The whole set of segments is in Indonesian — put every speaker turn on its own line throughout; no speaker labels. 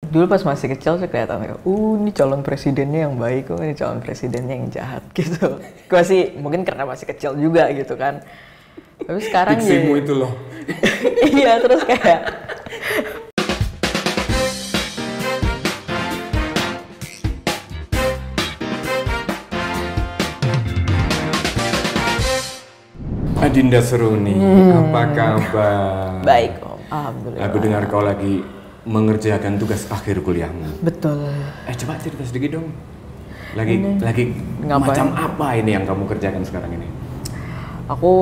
Dulu pas masih kecil sih kelihatan, ini calon presidennya yang baik, ini calon presidennya yang jahat gitu. Gue sih mungkin karena masih kecil juga gitu kan. Tapi sekarang
diksimu itu loh.
Iya, terus kayak
Adinda Seruni, apa kabar?
baik Om, alhamdulillah.
Aku dengar kau lagi mengerjakan tugas akhir kuliahmu.
Betul.
Coba cerita sedikit dong. Lagi
Ngapain?
macam apa ini yang kamu kerjakan sekarang ini?
Aku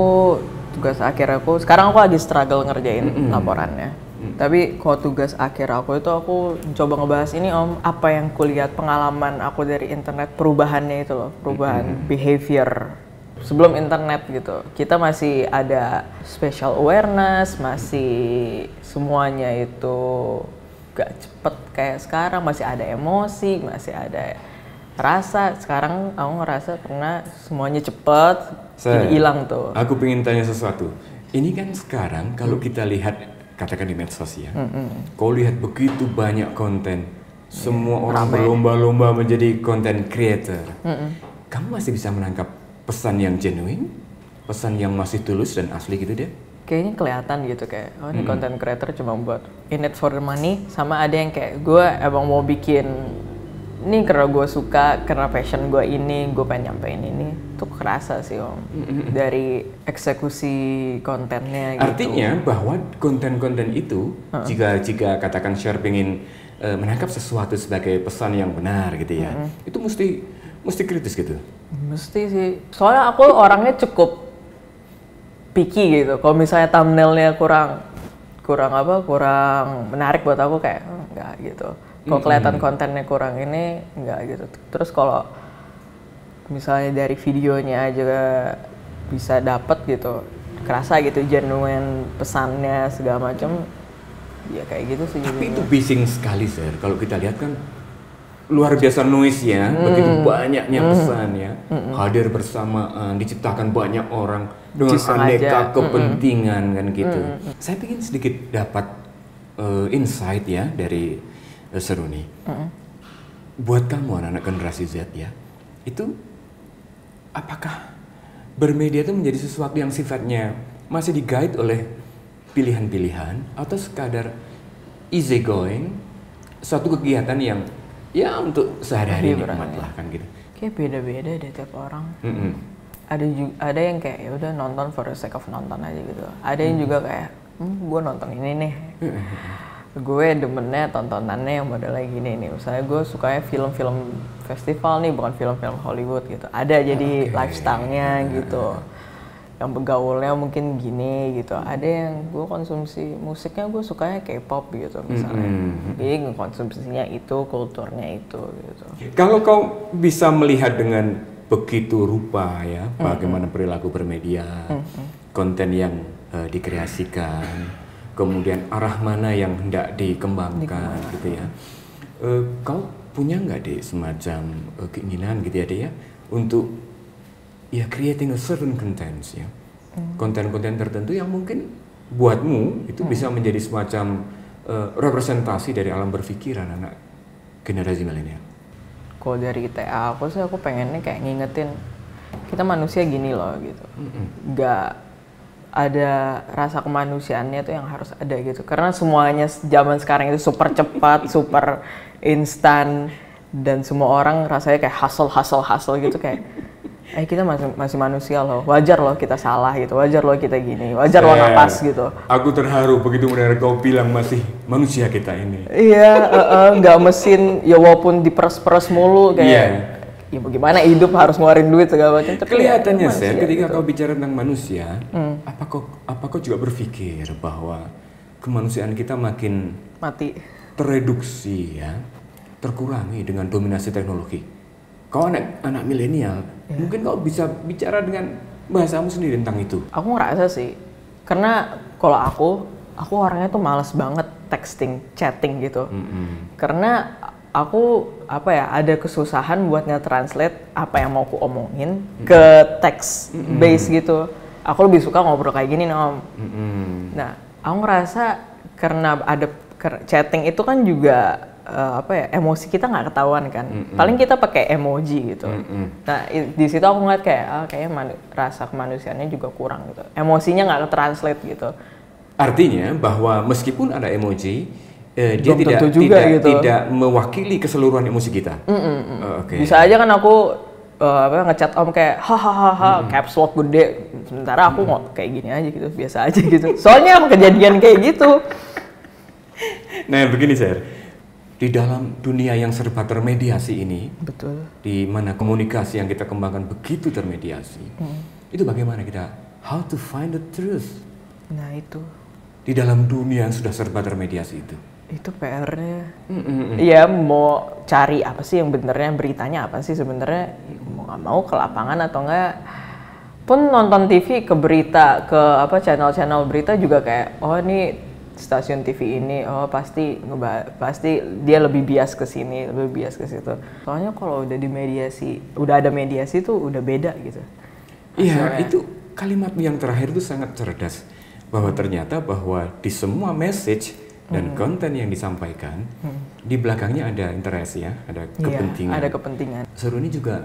tugas akhir aku, sekarang aku lagi struggle ngerjain laporannya. Tapi kalau tugas akhir aku itu aku coba ngebahas ini Om, apa yang kulihat pengalaman aku dari internet, perubahannya itu loh, perubahan behavior. Sebelum internet gitu, kita masih ada spatial awareness, masih semuanya itu gak cepet kayak sekarang, masih ada emosi, masih ada rasa. Sekarang aku ngerasa karena semuanya cepet, jadi hilang tuh.
Aku pengen tanya sesuatu. Ini kan sekarang kalau kita lihat, katakan di medsos ya, kau lihat begitu banyak konten, semua orang berlomba-lomba menjadi content creator. Kamu masih bisa menangkap pesan yang genuine, pesan yang masih tulus dan asli gitu deh?
Kayaknya kelihatan gitu kayak, oh ini content creator cuma buat in it for the money, sama ada yang kayak gue emang mau bikin ini karena gue suka, karena passion gue ini, gue pengen nyampein ini. Tuh kerasa sih Om, dari eksekusi kontennya gitu.
Artinya bahwa konten-konten itu, jika katakan share pengen menangkap sesuatu sebagai pesan yang benar gitu ya, itu mesti kritis gitu?
Mesti sih, soalnya aku orangnya cukup picky gitu. Kalau misalnya thumbnailnya kurang menarik buat aku kayak enggak gitu. Kalau kelihatan kontennya kurang ini enggak gitu. Terus kalau misalnya dari videonya aja bisa dapet gitu, kerasa gitu genuine pesannya segala macam, ya kayak gitu sih.
Tapi itu bising sekali Sir, kalau kita lihat kan luar biasa noise-nya, begitu banyaknya pesan ya, hadir bersamaan, diciptakan banyak orang dengan aneka kepentingan kan gitu. Saya ingin sedikit dapat insight ya dari Seruni. Buat kamu anak-anak generasi Z ya, itu apakah bermedia itu menjadi sesuatu yang sifatnya masih di-guide oleh pilihan-pilihan atau sekadar easy going, suatu kegiatan yang ya untuk sehari-hari nikmat lah kan gitu?
Kayak beda-beda deh tiap orang. Ada yang kayak ya udah nonton for the sake of nonton aja gitu. Ada yang juga kayak gue nonton ini nih. Gue demennya tontonannya yang modelnya gini nih. Misalnya gue sukanya film-film festival nih, bukan film-film Hollywood gitu. Ada jadi lifestyle-nya gitu. Yang bergaulnya mungkin gini gitu. Ada yang gue konsumsi musiknya, gue sukanya K-pop gitu misalnya. Jadi konsumsinya itu, kulturnya itu gitu.
Kalau kau bisa melihat dengan begitu rupa ya, bagaimana perilaku bermedia, konten yang dikreasikan, kemudian arah mana yang hendak dikembangkan gitu ya. Kau punya nggak deh semacam keinginan gitu ya deh ya untuk ya creating a certain contents ya, konten-konten tertentu yang mungkin buatmu itu bisa menjadi semacam representasi dari alam berpikiran anak generasi milenial?
Kalau dari TA aku sih, aku pengennya kayak ngingetin kita manusia gini loh gitu, nggak ada rasa kemanusiaannya tuh yang harus ada gitu, karena semuanya zaman sekarang itu super cepat, super instan, dan semua orang rasanya kayak hustle gitu kayak kita masih manusia loh, wajar loh kita salah gitu, wajar loh kita gini, wajar loh napas gitu.
Aku terharu begitu mendengar kau bilang masih manusia kita ini.
Iya, nggak mesin ya, walaupun diperes-peres mulu kayak ya bagaimana hidup harus ngeluarin duit segala macam.
Kelihatannya Sir, ketika kau bicara tentang manusia, apa kau juga berpikir bahwa kemanusiaan kita makin
mati,
tereduksi ya, terkurangi dengan dominasi teknologi? Kau anak milenial, mungkin kau bisa bicara dengan bahasamu sendiri tentang itu.
Aku ngerasa sih, karena kalau aku orangnya tuh males banget texting, chatting gitu. Karena aku ada kesusahan buat nge-translate apa yang mau aku omongin ke teks base gitu. Aku lebih suka ngobrol kayak gini nih Om. Nah, aku ngerasa karena ada chatting itu kan juga apa ya, emosi kita nggak ketahuan kan. Paling kita pakai emoji gitu. Nah di situ aku ngeliat kayak kayaknya rasa kemanusiaannya juga kurang gitu. Emosinya nggak ke-translate gitu.
Artinya bahwa meskipun ada emoji, dia tidak mewakili keseluruhan emosi kita.
Bisa aja kan aku ngechat Om kayak hahaha caps lock gede, sementara aku kayak gini aja gitu, biasa aja gitu. Soalnya aku kejadian kayak gitu.
Nah begini Sir, di dalam dunia yang serba termediasi ini,
betul,
di mana komunikasi yang kita kembangkan begitu termediasi, itu bagaimana kita how to find the truth?
Nah itu
di dalam dunia yang sudah serba termediasi itu
PR-nya. Iya, mau cari apa sih yang benernya, beritanya apa sih sebenarnya, mau nggak mau ke lapangan atau enggak pun nonton TV ke berita, ke apa channel-channel berita juga kayak ini stasiun TV ini pasti dia lebih bias ke sini, lebih bias ke situ. Soalnya kalau udah ada mediasi tuh udah beda gitu.
Iya, itu kalimat yang terakhir itu sangat cerdas, bahwa ternyata bahwa di semua message dan konten yang disampaikan di belakangnya ada interest ya, ada kepentingan.
Ada kepentingan.
Seru ini juga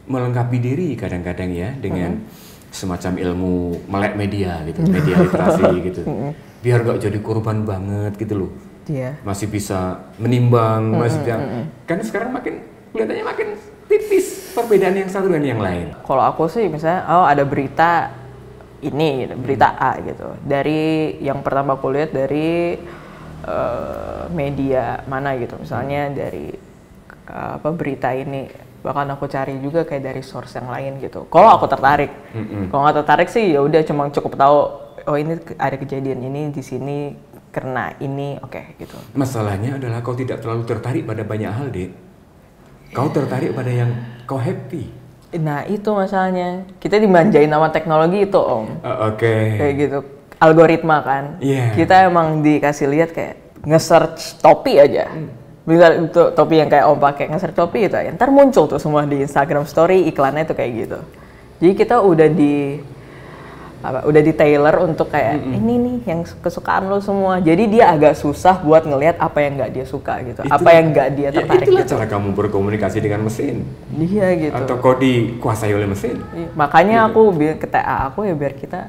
melengkapi diri kadang-kadang ya dengan semacam ilmu melek media gitu, media literasi gitu. Biar gak jadi korban banget gitu loh.
Iya.
Masih bisa menimbang, masih bisa. Karena sekarang kelihatannya makin tipis perbedaan yang satu dengan yang lain.
Kalau aku sih misalnya ada berita ini, berita A gitu. Dari yang pertama aku lihat dari media mana gitu. Misalnya dari berita ini, bahkan aku cari juga kayak dari source yang lain gitu. Kalau aku tertarik. Kalau nggak tertarik sih ya udah cuma cukup tahu ini ada kejadian ini di sini karena ini, oke gitu. Masalahnya
adalah kau tidak terlalu tertarik pada banyak hal, Dek. Kau tertarik pada yang kau happy.
Nah itu masalahnya, kita dimanjain sama teknologi itu Om. Kayak gitu, algoritma kan. Kita emang dikasih lihat kayak nge-search topi aja. Bisa itu topi yang kayak Om pakai, nge-search topi itu, ntar muncul tuh semua di Instagram Story iklannya tuh kayak gitu. Jadi kita udah di tailor untuk kayak ini nih yang kesukaan lo semua. Jadi dia agak susah buat ngelihat apa yang nggak dia suka gitu, apa yang nggak dia tertarik.
Itulah
gitu.
Cara kamu berkomunikasi dengan mesin.
Iya gitu.
Atau kau dikuasai oleh mesin.
Makanya aku ke TA aku ya biar kita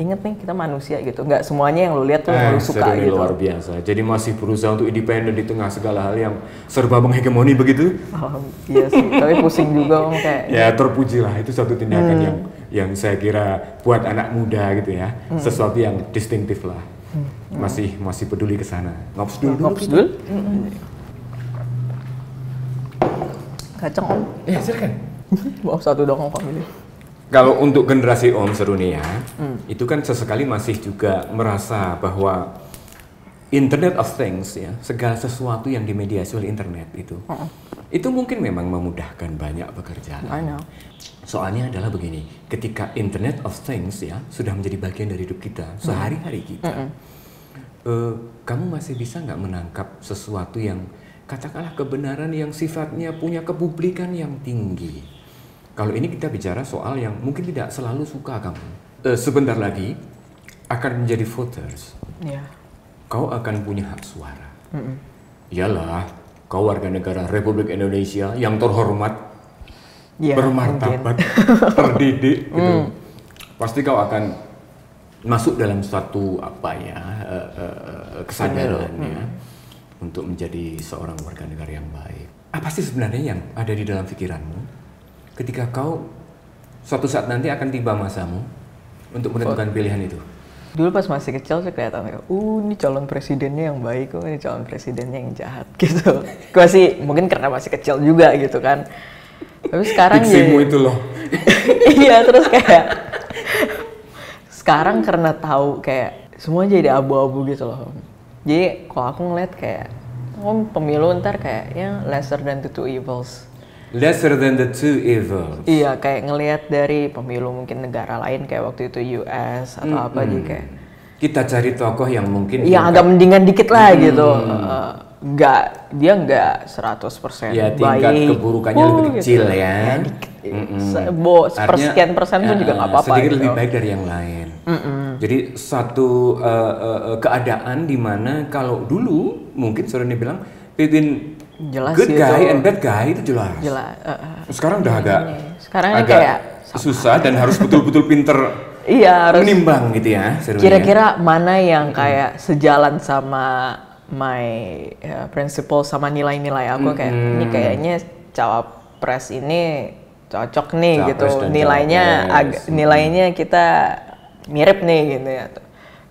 inget nih kita manusia gitu. Nggak semuanya yang lo lihat tuh lo suka gitu.
Luar biasa. Jadi masih berusaha untuk independen di tengah segala hal yang serba menghegemoni begitu.
Iya sih. Tapi pusing juga Om kayak.
Ya terpujilah, itu satu tindakan yang saya kira buat anak muda gitu ya, sesuatu yang distinktif lah. Masih peduli ke sana. Ngops dulu.
Kacang Om.
Ya silakan.
Mau satu dong Om ini.
Kalau untuk generasi Om seru nih ya, itu kan sesekali masih juga merasa bahwa Internet of Things ya, segala sesuatu yang dimediasi oleh internet itu mungkin memang memudahkan banyak pekerjaan. Soalnya adalah begini, ketika Internet of Things ya sudah menjadi bagian dari hidup kita, sehari-hari kita, kamu masih bisa nggak menangkap sesuatu yang katakanlah kebenaran yang sifatnya punya kepublikan yang tinggi. Kalau ini kita bicara soal yang mungkin tidak selalu suka kamu. Sebentar lagi akan menjadi voters. Kau akan punya hak suara. Iyalah, kau warga negara Republik Indonesia yang terhormat, bermartabat, terdidik, gitu. Pasti kau akan masuk dalam suatu kesadaran ya, untuk menjadi seorang warga negara yang baik. Apa sih sebenarnya yang ada di dalam pikiranmu ketika kau suatu saat nanti akan tiba masamu untuk menentukan pilihan itu?
Dulu pas masih kecil sih kelihatan ini calon presidennya yang baik, ini calon presidennya yang jahat gitu. Gue sih mungkin karena masih kecil juga gitu kan. Tapi sekarang
diksimu itu loh.
Iya, terus kayak sekarang karena tahu kayak semua jadi abu-abu gitu loh. Jadi kalau aku ngeliat kayak pemilu ntar kayaknya lesser than the two evils.
Lesser than the two evils.
Iya, kayak ngelihat dari pemilu mungkin negara lain kayak waktu itu US atau apa jadi kayak
kita cari tokoh yang mungkin
yang agak mendingan dikit lah gitu. Dia nggak 100%
ya,
baik.
Tingkat keburukannya lebih kecil gitu. Ya
dikit. Sepersekian persen pun juga nggak apa-apa.
Sedikit
gitu.
lebih baik dari yang lain. Jadi satu keadaan di mana kalau dulu mungkin Soroni bilang between
Jelas
good
gitu.
guy and bad guy itu jelas. Sekarang udah
Sekarang
agak
kayak
susah dan harus betul-betul pinter
iya, harus
menimbang gitu ya.
Kira-kira mana yang kayak sejalan sama my principle sama nilai-nilai aku kayak ini kayaknya cawapres ini cocok nih
Cawapres
gitu.
dan
Nilainya kita mirip nih gitu ya.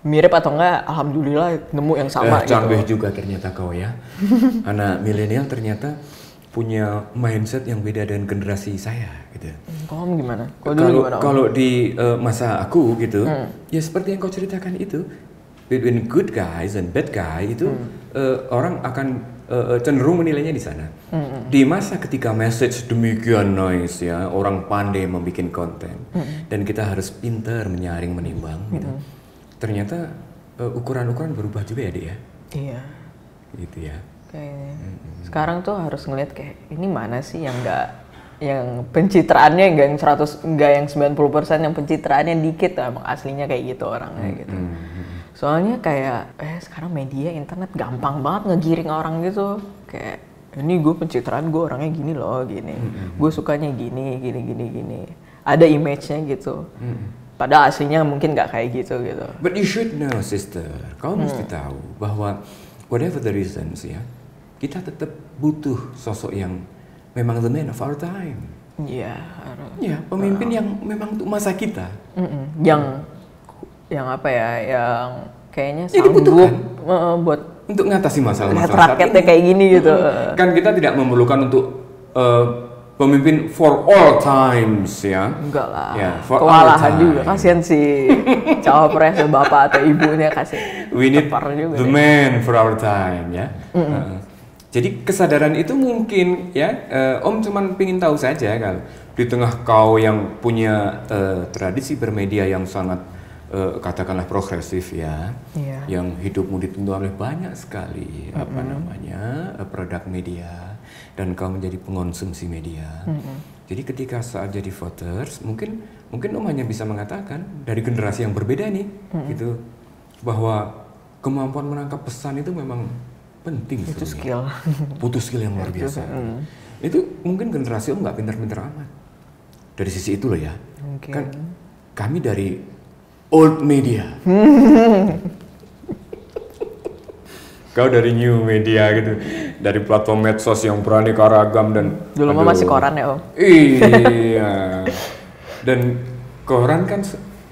Mirip atau enggak, alhamdulillah nemu yang sama gitu.
Canggih juga ternyata kau ya. Anak milenial ternyata punya mindset yang beda dengan generasi saya gitu.
Kamu gimana? Gimana?
Kalau di masa aku gitu, ya seperti yang kau ceritakan itu, between good guys and bad guy itu orang akan cenderung menilainya di sana. Di masa ketika message demikian noise ya, orang pandai membuat konten dan kita harus pintar menyaring menimbang gitu. Ternyata ukuran-ukuran berubah juga ya, Dek ya?
Iya.
Gitu ya.
Kayaknya. Sekarang tuh harus ngeliat kayak ini mana sih yang yang pencitraannya enggak yang 90% yang pencitraannya dikit emang aslinya kayak gitu orangnya gitu. Soalnya kayak sekarang media internet gampang banget ngegiring orang gitu. Kayak ini gue pencitraan gue orangnya gini loh, gini. Gue sukanya gini. Ada image-nya gitu. Padahal aslinya mungkin nggak kayak gitu.
But you should know, sister. Kau mesti tahu bahwa whatever the reasons ya, kita tetap butuh sosok yang memang the man of our time.
Iya.
Ya, pemimpin yang memang untuk masa kita.
Yang apa ya? Yang kayaknya
Ya, dibutuhkan.
buat
Untuk ngatasi masalah-masalah
rakyatnya kayak gini gitu.
Kan kita tidak memerlukan untuk pemimpin for all times ya.
Enggak lah.
Ya, for
kewalahan
all
juga.
time.
Kasian si cawapres bapak atau ibunya kasih.
We need
juga
the man for our time ya. Jadi kesadaran itu mungkin ya, Om cuman pingin tahu saja kalau di tengah kau yang punya tradisi bermedia yang sangat katakanlah progresif ya, yang hidupmu ditentu oleh banyak sekali produk media dan kau menjadi pengonsumsi media. Jadi ketika saat jadi voters, mungkin Om hanya bisa mengatakan dari generasi yang berbeda nih, gitu, bahwa kemampuan menangkap pesan itu memang penting.
Itu skill.
Butuh skill yang luar biasa. Itu mungkin generasi Om nggak pintar-pintar amat. Dari sisi itu loh ya.
Mungkin.
Kan kami dari old media. Kau dari new media gitu. Dari platform medsos yang beraneka ragam dan
dulu mah masih koran ya, Om.
Iya. Dan koran kan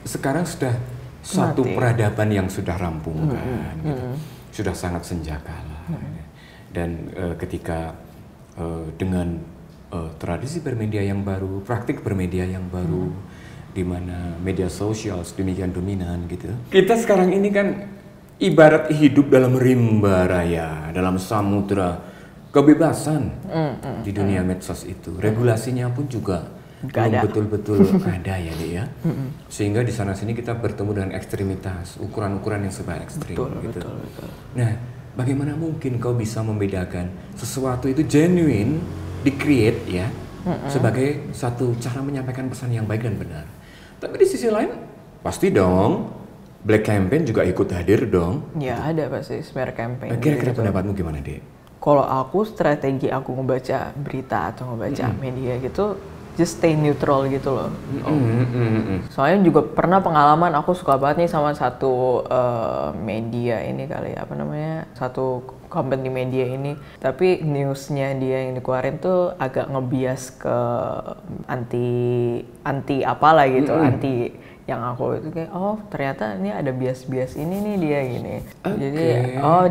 sekarang sudah satu peradaban yang sudah rampung kan. Gitu. Sudah sangat senjaka lah. Dan ketika dengan tradisi bermedia yang baru, praktik bermedia yang baru, di mana media sosial sedemikian dominan gitu. Kita sekarang ini kan ibarat hidup dalam rimba raya, dalam samudra kebebasan di dunia medsos itu. Regulasinya pun juga belum betul-betul ada ya, Dek ya. Sehingga di sana sini kita bertemu dengan ekstremitas, ukuran-ukuran yang serba ekstrim gitu. Betul. Nah, bagaimana mungkin kau bisa membedakan sesuatu itu genuine, di-create ya, sebagai satu cara menyampaikan pesan yang baik dan benar. Tapi di sisi lain, pasti dong, Black Campaign juga ikut hadir dong.
Ya ada pasti, smear campaign.
Kira-kira pendapatmu gimana, Dek?
Kalau aku, strategi aku ngebaca berita atau ngebaca media gitu, just stay neutral gitu loh. Soalnya juga pernah pengalaman aku suka banget nih sama satu media ini kali apa namanya, satu company media ini, tapi newsnya dia yang dikeluarin tuh agak ngebias ke anti apalah gitu, anti yang aku itu kayak ternyata ini ada bias ini nih dia gini. Jadi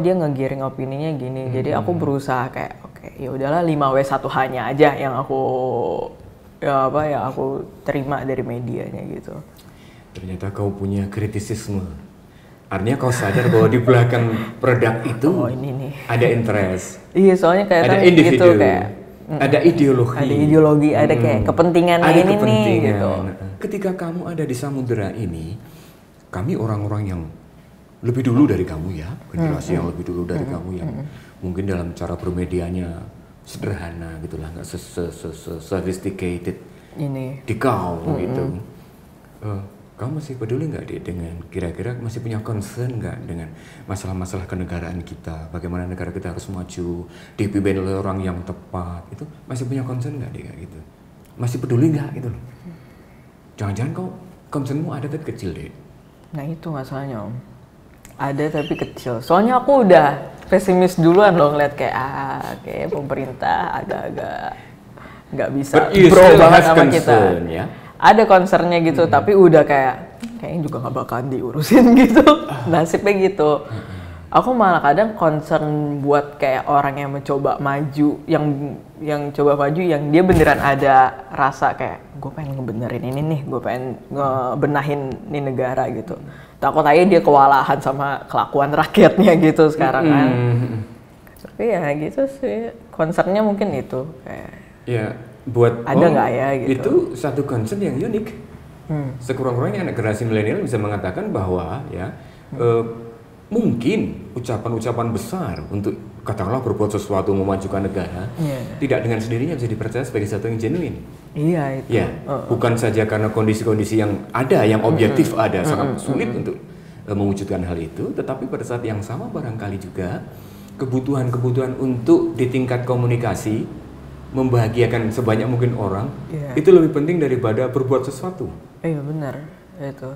dia ngegiring opininya gini. Jadi aku berusaha kayak ya udahlah 5W1H-nya aja yang aku yang aku terima dari medianya gitu.
Ternyata kau punya kritisisme. Artinya kau sadar bahwa di belakang produk itu
ini nih.
Ada interest.
Iya, soalnya kayak
ada individu,
gitu, kayak
ada ideologi.
Ada ideologi, ada kayak kepentingan
ada
ini
kepentingan.
Nih gitu.
Ketika kamu ada di samudera ini, kami orang-orang yang lebih dulu dari kamu ya, generasi yang lebih dulu dari kamu yang mungkin dalam cara bermedianya sederhana gitulah, nggak sophisticated
ini
di kau gitu. kamu masih peduli nggak deh dengan kira-kira masih punya concern nggak dengan masalah-masalah kenegaraan kita, bagaimana negara kita harus maju, dipimpin oleh orang yang tepat, itu masih punya concern nggak deh kayak gitu, masih peduli nggak gitu loh. Jangan-jangan kau concernmu ada tapi kecil deh.
Nah itu masalahnya Om, ada tapi kecil. Soalnya aku udah pesimis duluan loh ngeliat kayak pemerintah agak-agak nggak bisa bro banget sama kita.
Ya?
Ada concernnya gitu, tapi udah kayaknya juga nggak bakalan diurusin gitu. Nasibnya gitu. Aku malah kadang concern buat kayak orang yang mencoba maju, yang coba maju, yang dia beneran ada rasa kayak gue pengen ngebenerin ini nih, gue pengen ngebenahin nih negara gitu. Takut aja dia kewalahan sama kelakuan rakyatnya gitu sekarang kan. Tapi ya gitu sih, concernnya mungkin itu kayak.
Ya, buat
ada nggak ya gitu.
Itu satu concern yang unik. Sekurang-kurangnya anak generasi milenial bisa mengatakan bahwa ya mungkin ucapan-ucapan besar untuk katakanlah berbuat sesuatu memajukan negara tidak dengan sendirinya bisa dipercaya sebagai sesuatu yang genuine.
Iya itu.
Ya, bukan saja karena kondisi-kondisi yang ada, yang objektif ada, sangat sulit untuk mewujudkan hal itu, tetapi pada saat yang sama barangkali juga kebutuhan-kebutuhan untuk di tingkat komunikasi membahagiakan sebanyak mungkin orang itu lebih penting daripada berbuat sesuatu.
Iya benar itu.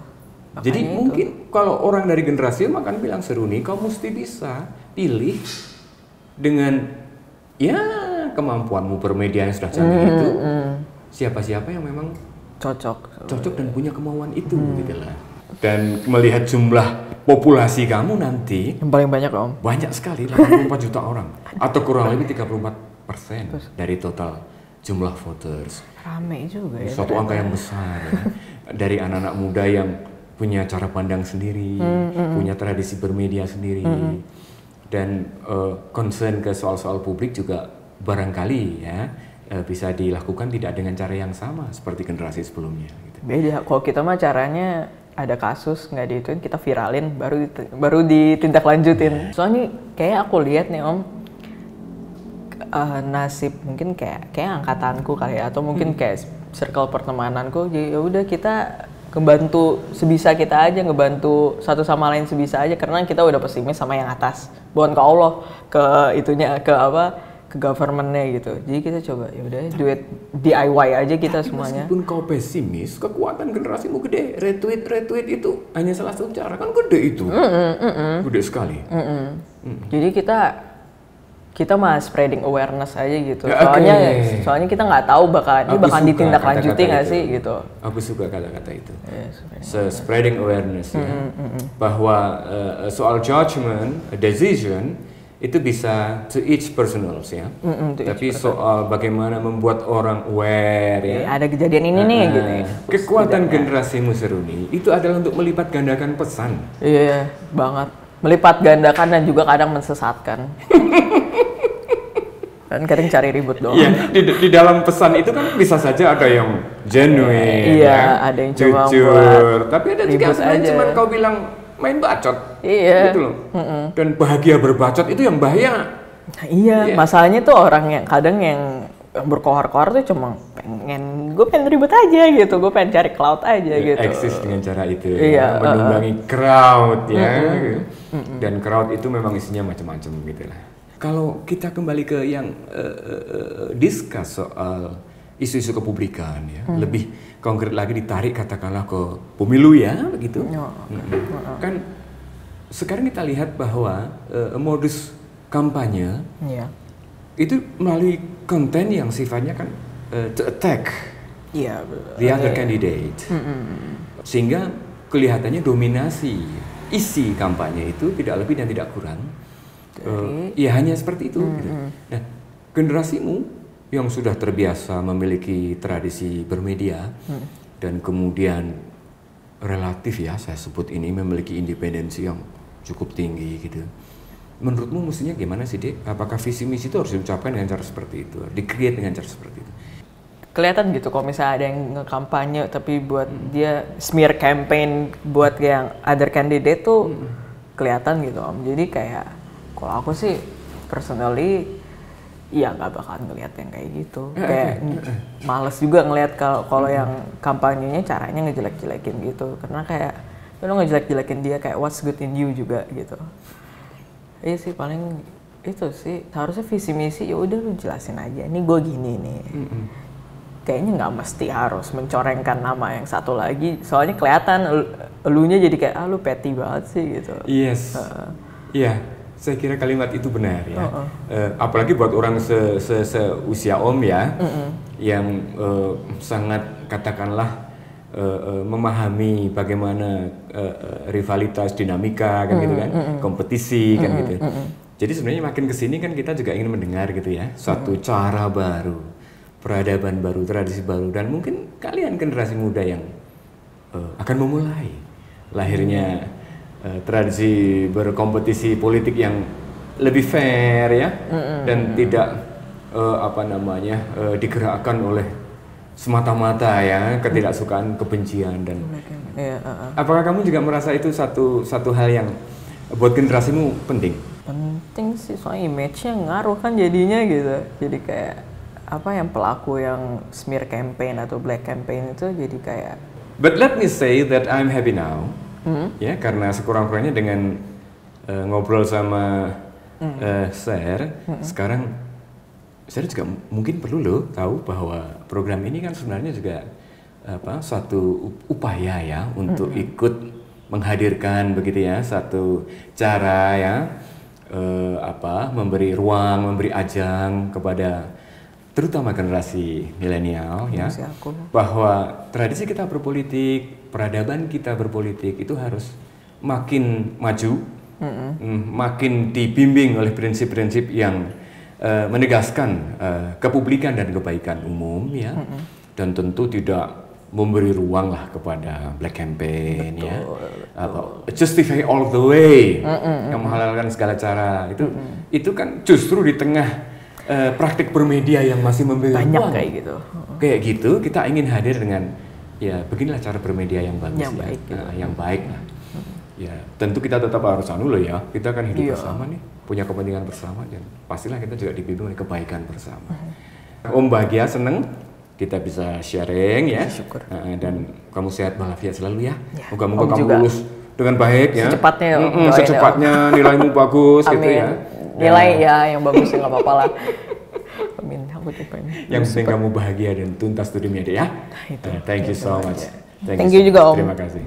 Makanya
jadi itu. Mungkin kalau orang dari generasi makan bilang seru nih, kau mesti bisa pilih dengan ya kemampuanmu bermedia yang sudah canggih itu siapa-siapa yang memang cocok dan punya kemauan itu gitu lah. Dan melihat jumlah populasi kamu nanti
yang paling banyak Om.
Banyak sekali, 84 juta orang atau kurang lebih 34% dari total jumlah voters.
Rame juga ya.
Suatu angka yang besar ya. Dari anak-anak muda yang punya cara pandang sendiri, punya tradisi bermedia sendiri, dan concern ke soal-soal publik juga barangkali ya bisa dilakukan tidak dengan cara yang sama seperti generasi sebelumnya. Gitu.
Beda, kalau kita mah caranya ada kasus nggak diituin kita viralin baru ditindaklanjutin. Soalnya kayak aku lihat nih Om, nasib mungkin kayak angkatanku kali ya, atau mungkin kayak circle pertemananku, jadi ya udah kita ngebantu sebisa kita aja, ngebantu satu sama lain sebisa aja, karena kita udah pesimis sama yang atas, bukan ke Allah, ke itunya, ke government-nya gitu. Jadi kita coba ya udah duit DIY aja kita semuanya.
Meskipun kau pesimis, kekuatan generasimu gede. Retweet itu hanya salah satu cara, kan gede itu. Gede sekali.
Jadi kita mah spreading awareness aja gitu.
Ya,
soalnya kita nggak tahu bakal ditindaklanjuti nggak sih gitu.
Aku suka kata-kata itu. Spreading awareness ya. Bahwa soal judgment, decision itu bisa to each personals ya. Tapi soal bagaimana membuat orang aware ya.
Ada kejadian ini nih gitu.
Kekuatan generasimu Seruni itu adalah untuk melipat gandakan pesan.
Iya, banget. Melipat gandakan dan juga kadang mensesatkan. Dan kadang cari ribut doang.
Iya, di dalam pesan itu kan bisa saja ada yang genuine,
iya, ada yang cuma
jujur, tapi ada juga yang cuma kau bilang main bacot, gitu loh. Dan bahagia berbacot itu yang bahaya.
Nah, iya, masalahnya tuh orang yang kadang yang berkoar-koar tuh cuma gue pengen ribet aja gitu, gue pengen cari cloud aja gitu.
Eksis dengan cara itu, menunggangi crowd ya. Dan crowd itu memang isinya macam-macam gitu lah. Kalau kita kembali ke yang discuss soal isu-isu kepublikan ya, lebih konkret lagi ditarik katakanlah ke pemilu ya, begitu. Kan sekarang kita lihat bahwa modus kampanye itu melalui konten yang sifatnya kan to attack the other candidate, sehingga kelihatannya dominasi isi kampanye itu tidak lebih dan tidak kurang. Ya hanya seperti itu. Gitu. Nah, generasimu yang sudah terbiasa memiliki tradisi bermedia dan kemudian relatif ya saya sebut ini memiliki independensi yang cukup tinggi gitu. Menurutmu mestinya gimana sih Dek? Apakah visi misi itu harus diucapkan dengan cara seperti itu, di-create dengan cara seperti itu?
Kelihatan gitu kalau misalnya ada yang nge-kampanye tapi buat dia smear campaign buat yang other candidate tuh kelihatan gitu Om. Jadi kayak kalau aku sih personally iya nggak bakalan ngelihat yang kayak gitu. Kayak males juga ngelihat kalau yang kampanyenya caranya ngejelek-jelekin gitu. Karena kayak lo ngejelek-jelekin dia kayak what's good in you juga gitu. Iya sih paling itu sih, harusnya visi misi ya udah lu jelasin aja. Ini gue gini nih. Kayaknya nggak mesti harus mencorengkan nama yang satu lagi. Soalnya kelihatan elunya jadi kayak lu petty banget sih gitu.
Yes. Iya. Saya kira kalimat itu benar ya. Apalagi buat orang seusia Om ya, yang sangat katakanlah memahami bagaimana rivalitas, dinamika kan gitu kan, kompetisi kan gitu. Jadi sebenarnya makin kesini kan kita juga ingin mendengar gitu ya, satu cara baru, peradaban baru, tradisi baru, dan mungkin kalian generasi muda yang akan memulai lahirnya tradisi berkompetisi politik yang lebih fair ya, dan tidak digerakkan oleh semata-mata ya ketidaksukaan, kebencian dan. Apakah kamu juga merasa itu satu hal yang buat generasimu penting?
Penting sih, soalnya image-nya ngaruh kan jadinya gitu. Jadi kayak yang pelaku yang smear campaign atau black campaign itu jadi kayak.
But let me say that I'm happy now. Ya, karena sekurang-kurangnya dengan ngobrol sama sekarang saya juga mungkin perlu loh tahu bahwa program ini kan sebenarnya juga suatu upaya ya untuk ikut menghadirkan begitu ya satu cara ya memberi ruang, memberi ajang kepada terutama generasi milenial ya, bahwa tradisi kita berpolitik, peradaban kita berpolitik itu harus makin maju, makin dibimbing oleh prinsip-prinsip yang menegaskan kepublikan dan kebaikan umum ya, dan tentu tidak memberi ruang lah kepada black campaign. Betul, ya, atau justify all the way, yang menghalalkan segala cara itu kan justru di tengah praktik bermedia yang masih memberi
banyak
ruang
kayak
gitu, kita ingin hadir dengan ya beginilah cara bermedia yang bagus,
yang baik,
yang baik lah. Ya tentu kita tetap harus loh ya, kita kan hidup bersama nih, punya kepentingan bersama, dan pastilah kita juga dibimbing oleh kebaikan bersama. Om bahagia, seneng kita bisa sharing ya.
Syukur.
Dan kamu sehat walafiat selalu ya. Moga-moga kamu lulus dengan baik ya.
Secepatnya
nilaimu bagus.
Amin.
Gitu ya.
Nilai ya yang bagus ya nggak apa-apa lah. Amin, aku cobain.
Yang penting kamu bahagia dan tuntas studinya deh ya. Thank you so much.
Thank you juga Om.
Terima kasih.